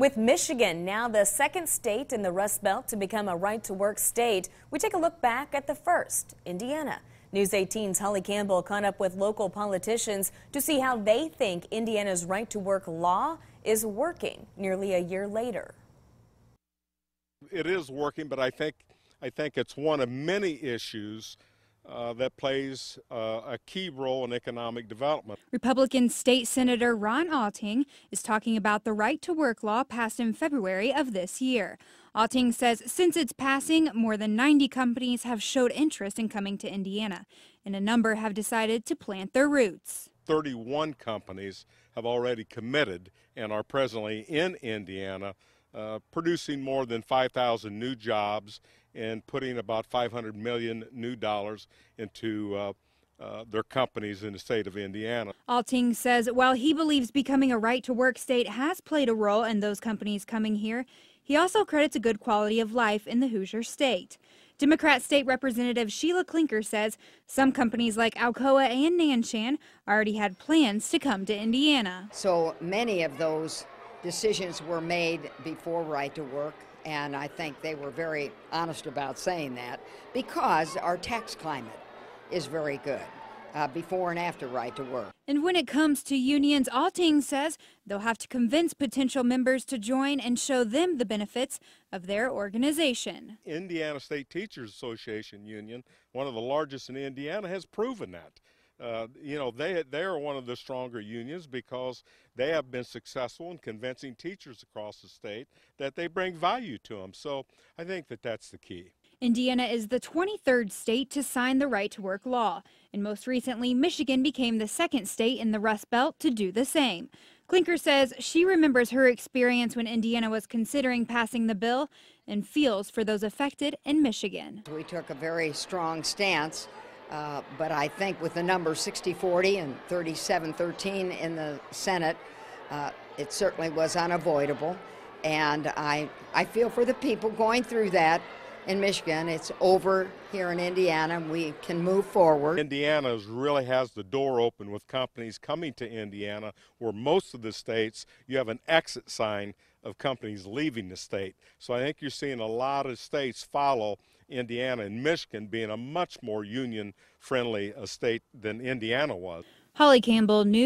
With Michigan now the second state in the Rust Belt to become a right-to-work state, we take a look back at the first, Indiana. News 18's Holly Campbell caught up with local politicians to see how they think Indiana's right-to-work law is working nearly a year later. It is working, but I think it's one of many issues that plays a key role in economic development. Republican State Senator Ron Alting is talking about the right-to-work law passed in February of this year. Alting says since its passing, more than 90 companies have showed interest in coming to Indiana, and a number have decided to plant their roots. 31 companies have already committed and are presently in Indiana, producing more than 5,000 new jobs and putting about $500 million new dollars into their companies in the state of Indiana. Alting says while he believes becoming a right-to-work state has played a role in those companies coming here, he also credits a good quality of life in the Hoosier state. Democrat State Representative Sheila Klinker says some companies like Alcoa and Nanshan already had plans to come to Indiana. So many of those decisions were made before right to work, and I think they were very honest about saying that because our tax climate is very good before and after right to work. And when it comes to unions, Alting says they'll have to convince potential members to join and show them the benefits of their organization. Indiana State Teachers Association Union, one of the largest in Indiana, has proven that. They are one of the stronger unions because they have been successful in convincing teachers across the state that they bring value to them. So I think that that's the key. Indiana is the 23rd state to sign the right-to-work law, and most recently, Michigan became the second state in the Rust Belt to do the same. Klinker says she remembers her experience when Indiana was considering passing the bill and feels for those affected in Michigan. We took a very strong stance. But I think with the number 60-40 and 37-13 in the Senate, it certainly was unavoidable. And I feel for the people going through that in Michigan. It's over here in Indiana. We can move forward. Indiana really has the door open with companies coming to Indiana, where most of the states you have an exit sign of companies leaving the state. So I think you're seeing a lot of states follow Indiana and Michigan being a much more union-friendly state than Indiana was. Holly Campbell, News.